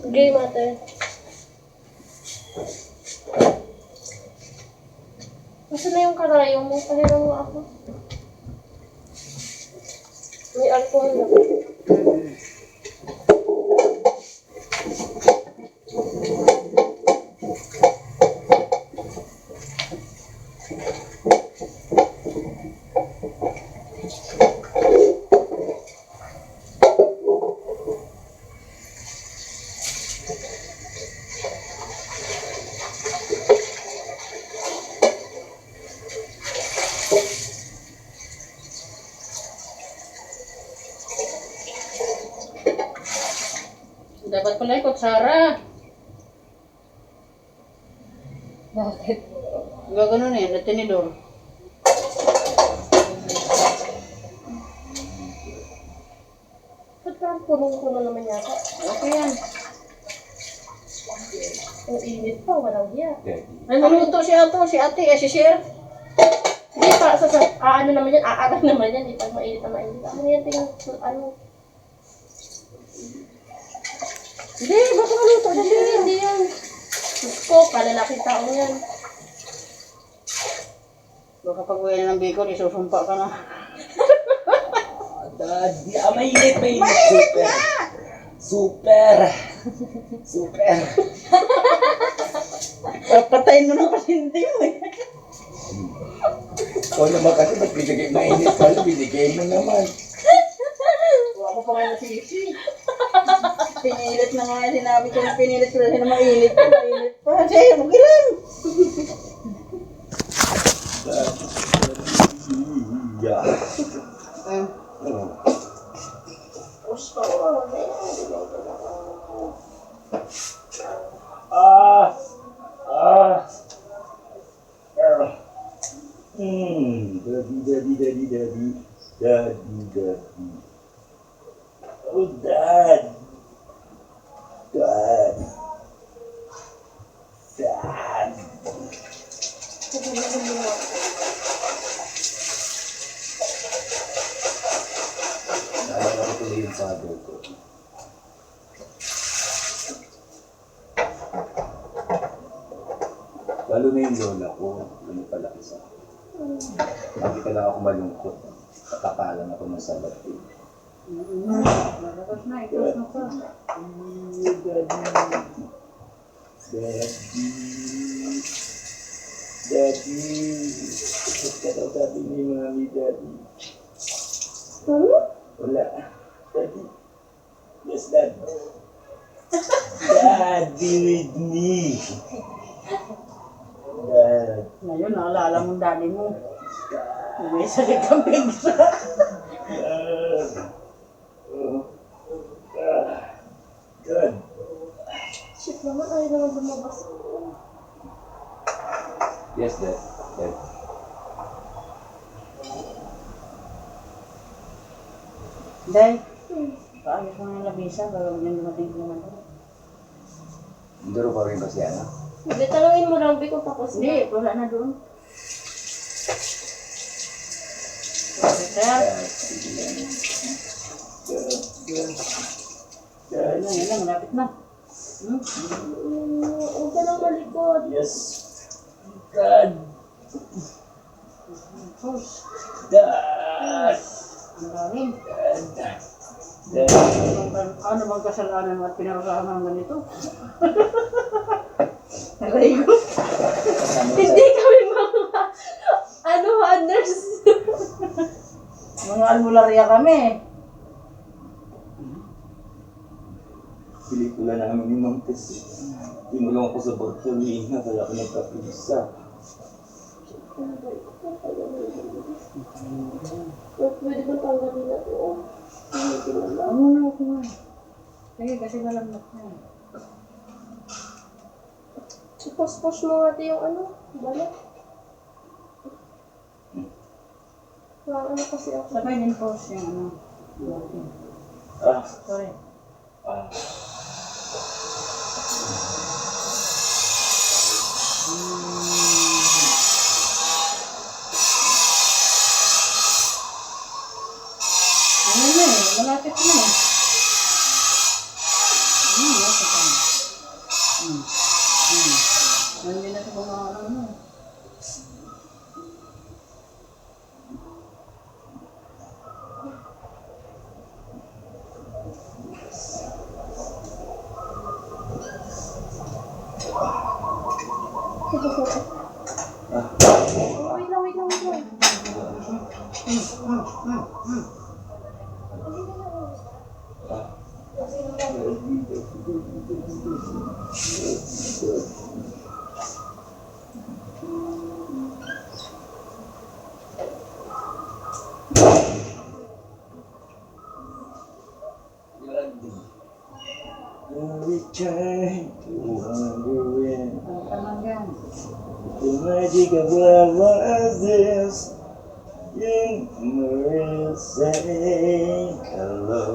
Game ate. Nasaan na yung karayong mo? Pahiram mo ako. May alcohol na. Dapat pala yung kutsara. Bakit? Gagano na yan, na tinidor. Ba't parang punong-puno naman yata? Okay yan. Ang init pa, walang hiya. Ay, maluto si ate, si Sher. Hindi pa, ano naman yan, aaral naman yan. Hindi pa mainit na mainit. Ano yan, tingin, ano? Hindi, baka maluto siya. Hindi yan. Diyos ko, palalaking taong yan. Baka pag uwi na ng Bicol, isusumpa ka na. Daddy, mainit. Super. Super. Super. Patayin mo na pasinti mo eh. Ikaw naman kasi ba't mainit pala, binigay mo naman. Huwag ko pa nga nasisi. Pinilit na nga, sinabi ko na pinilit ko na mainit pa. Sige, magilang. Yeah. Gusto. Daddy. Oh, Dad. Naalala ko tuloy yung father ko. Lalo na yung lola ko, ano pala isa. Hindi pala ako malungkot. Katakalan ako ng sabat ko. Nalabas na, itos na ka. Daddy. Ikot ka daw sabi ni Mami, Daddy. Wala. Daddy. Yes, Dad. Daddy with me. Dad. Ngayon, naalala mong daddy mo. May sakit kang bigla. Good. Shit naman, ayaw naman lumabas. Yes, Dad. Dad. Day, paayos mo ng labisa, gagawin yung dumating ko naman. Duro pa rin ba siya, no? Hindi, talungin mo lang, kung tapos na. Hindi, wala na doon. Sir, yan lang, malapit na. Huwag ka nang malikod. Yes. Dad. Push. Dad. Ang galing. Dad. Ano bang kasalanan mo at pinarusahan ng ganito? Aray ko. Hindi kami mga, hunters. Mga albularya kami. Pelikula namin ni Montes. Tinulong ko sa Bartolina, kaya ako nagkapisa. Pwede ba tanggalin na ito? Hindi ko na. Huwag mo na. Sige, kasi malamnak na. Ipos-pos mo natin yung balat. Ano kasi ako. Sabay din po siya, Sorry. Ano na malapit na malapit na. Nandiyan na sa mga ano. Wait lang. Return to wondering Ang tanong yan. the magic of love was this. You will say hello,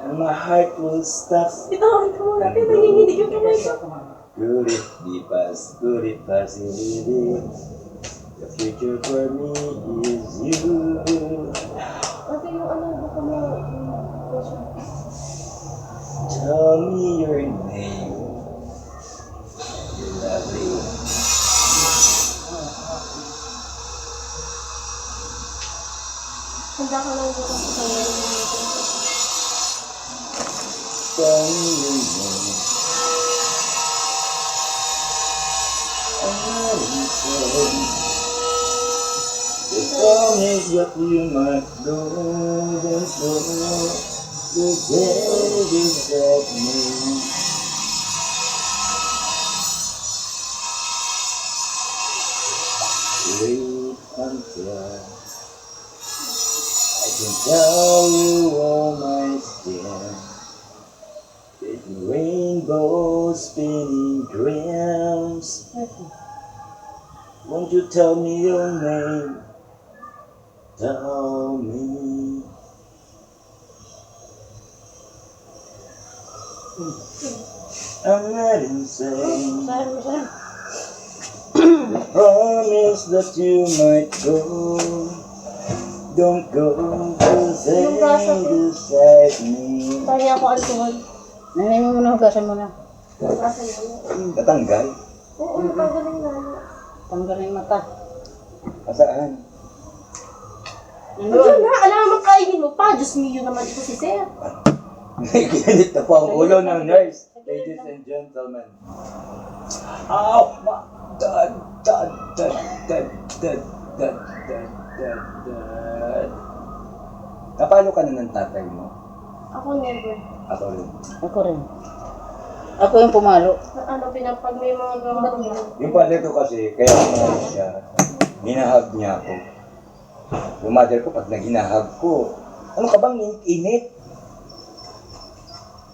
and my heart will stop. Ito muna. Nanginginig yung kamay ko. Could it be could it possibly be? The future for me is you. Ate, yung ano, baka mo. Tell me your name. You're lovely. Handa ka lang dito sa kanya. Tell me your name. I'm not insane. The promise what you might do, don't know. The babies of me. Wait until I can tell you all my skin. With rainbow spinning dreams. Won't you tell me your name? Tell me. I'm not insane. The promise that you might go. Don't go stay beside me. Tanya ako alcohol. Nanay mo muna, hugasan mo na. Basa yun. Natanggal? Oo, nakagaling na. Tanggalin yung mata. Asaan? Ayun na, alam mo kainin mo pa. Diyos mio naman ito si Sir. Nakikilit na po ang ulo ng nurse. Ladies and gentlemen. Ow! Dad. Napalo ka na ng tatay mo? Ako never. Ako rin. Ako rin. Ako yung pumalo. Ano, pinapag may mga gawa ko. Yung father ko kasi, kaya kumalit siya, ginahag niya ako. Yung mother ko, pag naginahag ko, ano ka bang init?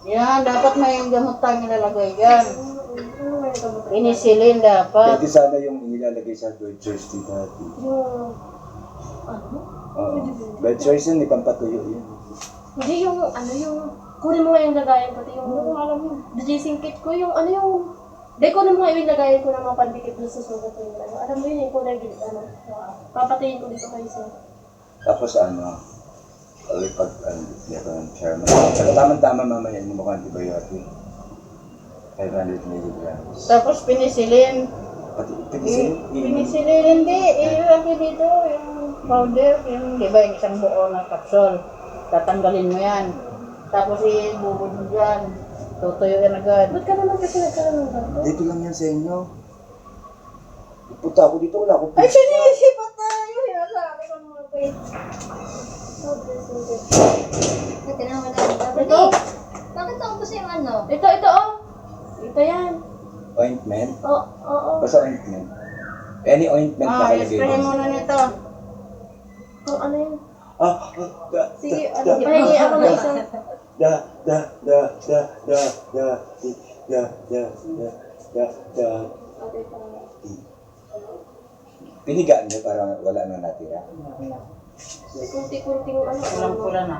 Yan, dapat may gamot tayong nilalagay yan. Inisilin dapat. Pwede sana yung inilalagay sa blood choice ni dati. Yung, ano? Blood choice yun, ipampatuyo yun. Hindi yung, ano yung, kunin mo nga yung lagayan pati yung, ano alam mo, digesting kit ko, yung, ano yung, hindi, kunin mo nga yung lagayan ko ng mga pandikit doon sa sugat ko yung, ano, alam mo yun, yung kulay, ano, papatayin ko dito kayo sa, Tapos ano, pag dito ng chairman. Pero tama-tama mamaya yung mga antibiotic. 500 milligrams. Tapos pinisilin. Pati pinisilin. Pinisilin, hindi. Ilaki dito yung powder. Yung, di ba, yung isang buo na kapsul. Tatanggalin mo yan. Tapos ibubod mo dyan. Tutuyuin agad. ba't ka naman kasi nagkaroon ng ganito? Dito lang yan sa inyo. Punta ako dito, wala akong Ay, pizza. sinisipat tayo. Sinasabi ko mga wait. Ito, Bakit ako kasi yung ano? ito, oh. Ito yan. Ointment? Oo. Basta ointment. Any ointment na kalagay I-spray mo. muna nito. Kung ano yun. Sige, ano? Ipahingi ako ng isang, Pinigaan niyo para wala na natira. may kunti-kunting ano. Walang pula na.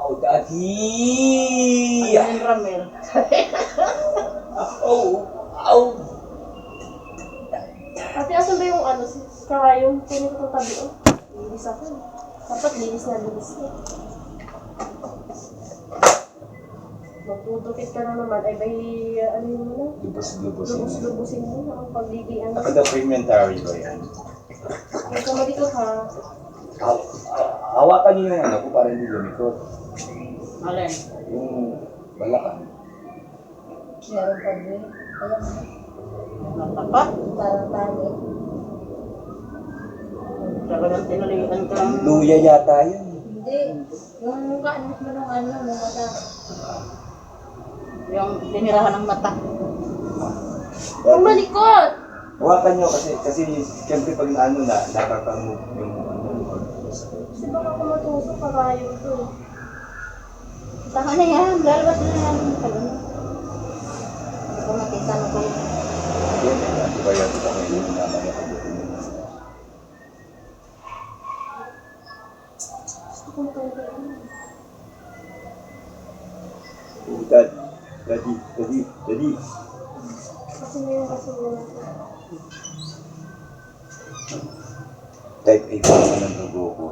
Oh, Daddy! Ano yung Ramel? Oh! Ate, asan ba yung ano, yung kunin ko itong tabi, oh. Linis ako. Dapat linis na linis ko. magdudukit ka na naman, ay bay, ano yun mo na? Lubos-lubosin na. Lubos-lubosin mo na ang pagligian. Nakada-fragmentary ba yan? Kung sa malikot ha, Hawakan niyo yung ano ko para hindi lumikot. Alin? Yung balakan. Meron pa din. Ayan. Natapat. Parang tangit. Talagang tinalihan ka. Luya yata yun. Hindi. Yung kaanit mo ng ano, ng mata. Yung tinirahan ng mata. ang malikot! Hawakan niyo kasi siyempre pag ano na, nakaka-move yung ano. Kasi baka kumatusok pa kayo ito. Tama na yan. Lalabas na yan. Hindi ko makita na kayo. Yan, antibiotic ako yun naman nakabutin yun. Gusto kong tawag. Daddy. Kasi ngayon kasi wala. Type A pa naman ang dugo ko.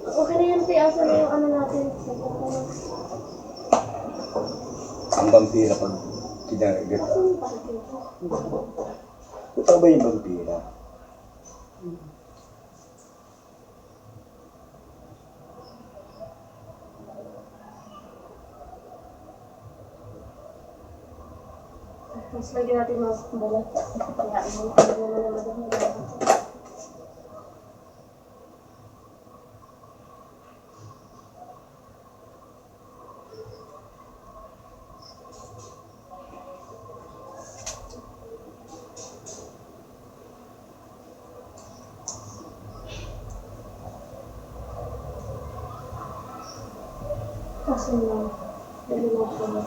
Okay na yan, te. Asa na yung ano natin? Ang vampira pag kinagat. Asa yung pakikita? Totoo ba yung vampira? Mas lagyan natin mga balat. Kaya mo, ano naman naman naman. Kasi lang, dali mo ko na.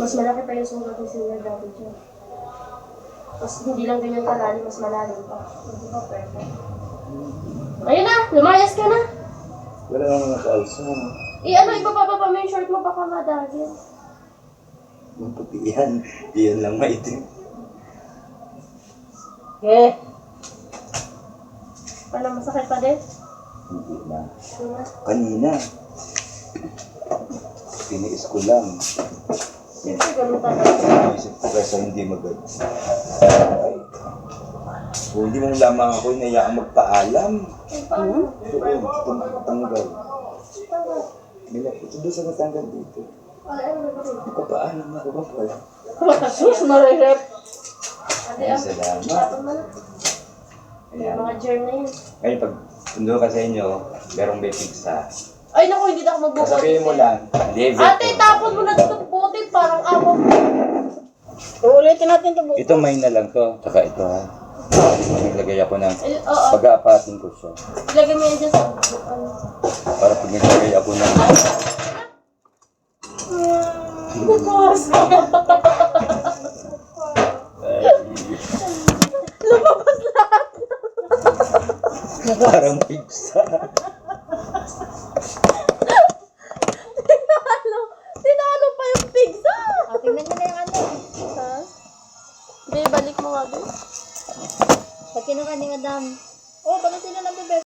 Mas malaki pa yung sugat ni Senior dati dyan. Mas hindi lang ganyan kalalim, mas malalim pa. Hindi pa perfect. Ayun na! Lumayas ka na! Wala naman naka-also. Ano, ibababa mo yung short mo, baka madagin. Maputi yan. Iyan lang maitim. Eh. Ano, masakit pa din? Hindi na. Ano na? Kanina. Tiniis ko lang. Siyempre, ganun talaga. Naisip ko kaysa hindi magad. Ay. Kung hindi mo lamang ako, inayaan magpaalam. Ay, paano? Oo, tanggal. Tama. Ito doon sa natanggal dito. Ay, ano na ba rin? Magpapaalam ako ba po? Sus, marihip. Ate, Ay, salamat. tapon mo na. May Ayan. mga germ na yun. Ngayon, pag pundo ka sa inyo, merong may pizza. Ay, naku, hindi na ako magbubuti. Sasabihin mo lang, live Ate, tapon mo na dito puti, parang amo. Uulitin natin ito. Ito may na lang to, tsaka ito ha. Naglagay ako ng, Ay, oo. pag-aapatin ko siya. Ilagay mo yan dyan sa... ano. Para pag naglagay ako ng, Bukas. Lumabas lahat. parang pizza. Tinalo pa yung pizza. Tingnan nyo na yung ano. Ha? Be, balik mo nga, be. Pag kinuha ni Madam. Oh, bakit sila nabibig?